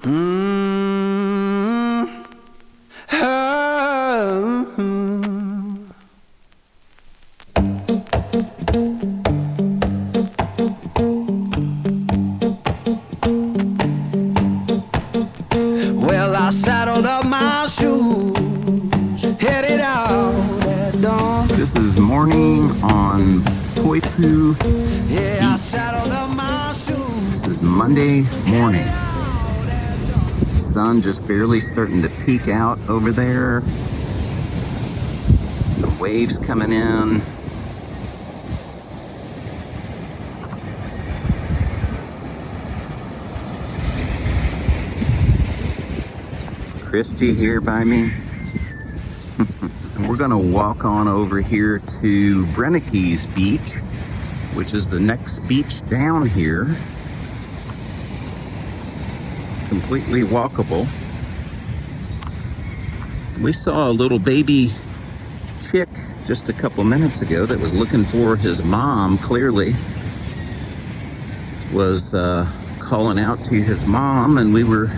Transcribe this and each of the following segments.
Mm, oh. Well, I saddled up my shoes, headed out at dawn. This is morning on Poipu Yeah, I Beach. saddled up my shoes. This is Monday morning. Sun just barely starting to peek out over there. Some waves coming in. Christy here by me. And we're gonna walk on over here to Brennike's Beach, which is the next beach down here. Completely walkable. We saw a little baby chick just a couple minutes ago that was looking for his mom. Clearly was calling out to his mom, and we were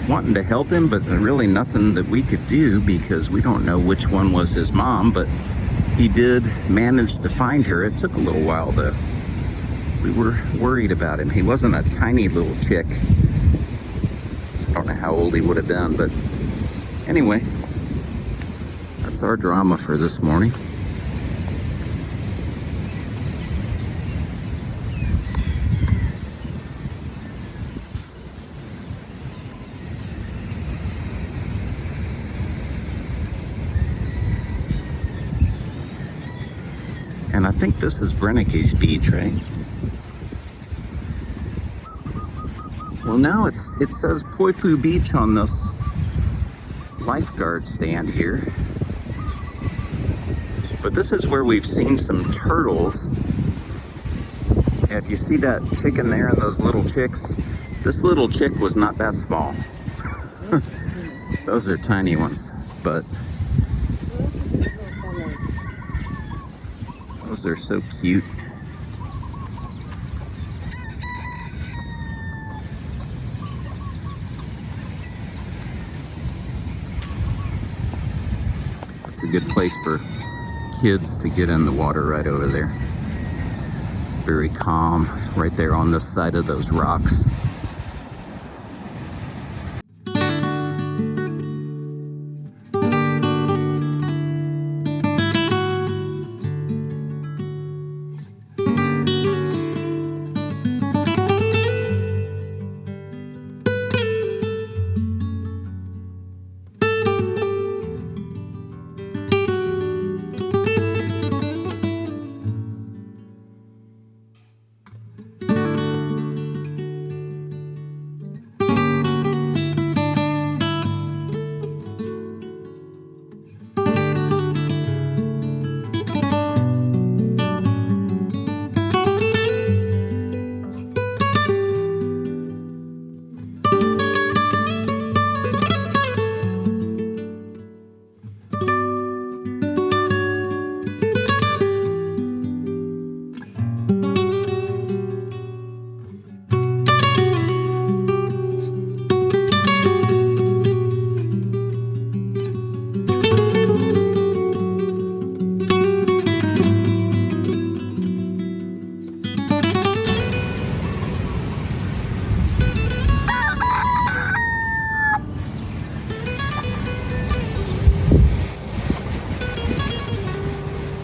wanting to help him, but really nothing that we could do because we don't know which one was his mom. But he did manage to find her. It took a little while though. We were worried about him. He wasn't a tiny little chick. I don't know how old he would have been, but anyway, that's our drama for this morning. And I think this is Brennike's Beach, right? Well, now it says Poipu Beach on this lifeguard stand here. But this is where we've seen some turtles. And if you see that chicken there and those little chicks, this little chick was not that small. Those are tiny ones, but those are so cute. It's a good place for kids to get in the water right over there. Very calm right there on this side of those rocks.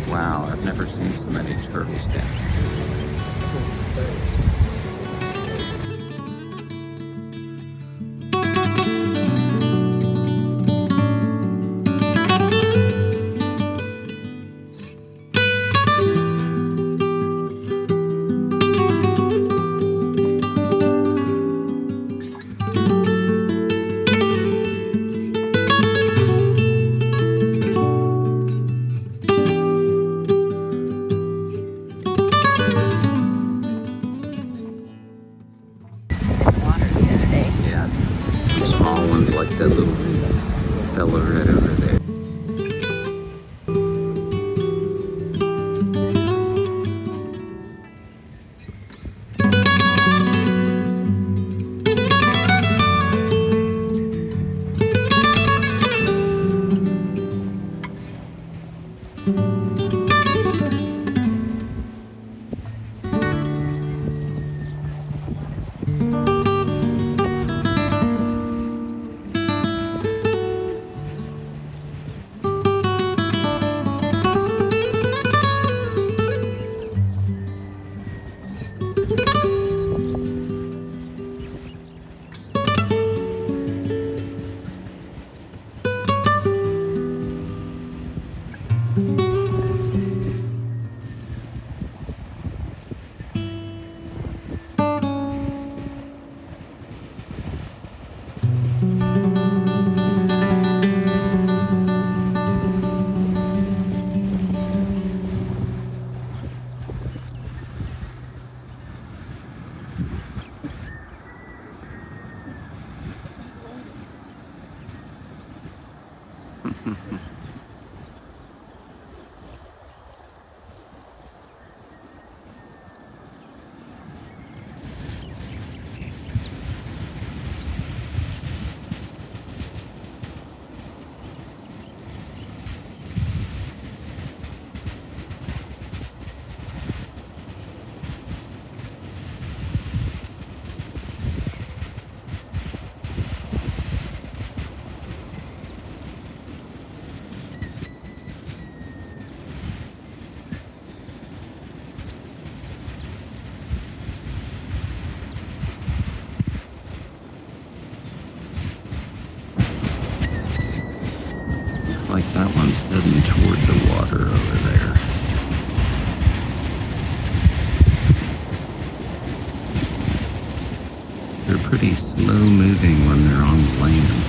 Wow, I've never seen so many turtles down here. Like that little fella right over there. Like that one's heading toward the water over there. They're pretty slow moving when they're on the land.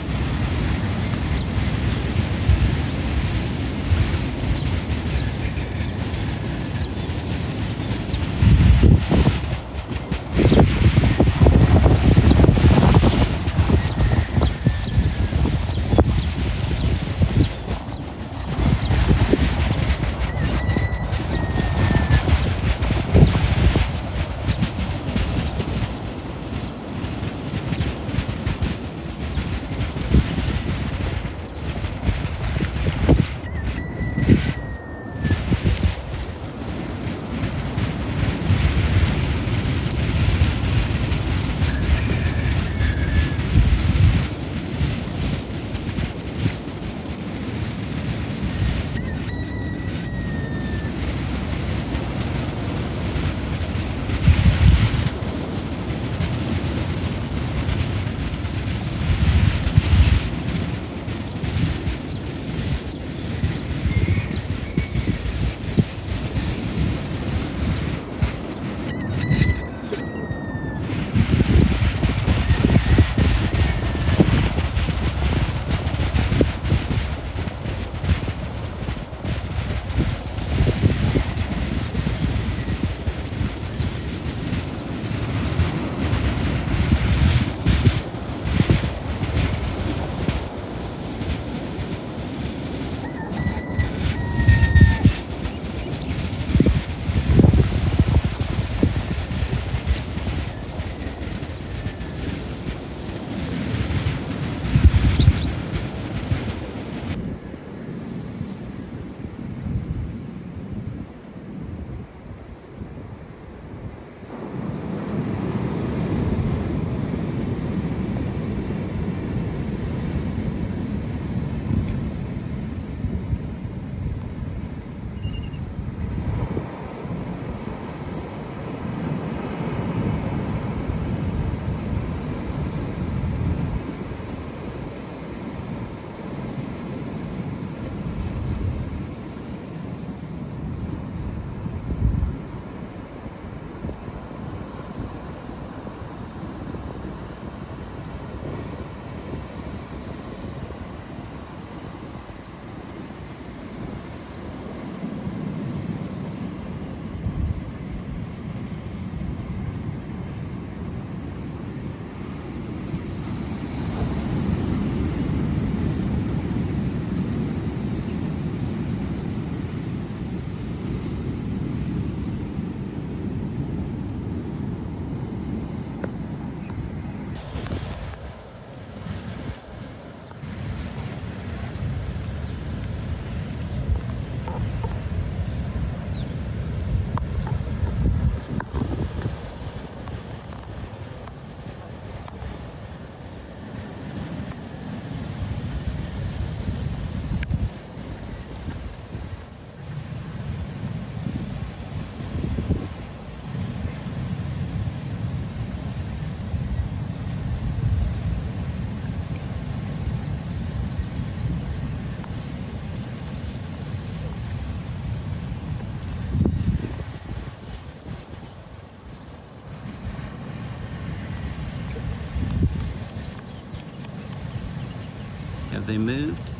Have they moved?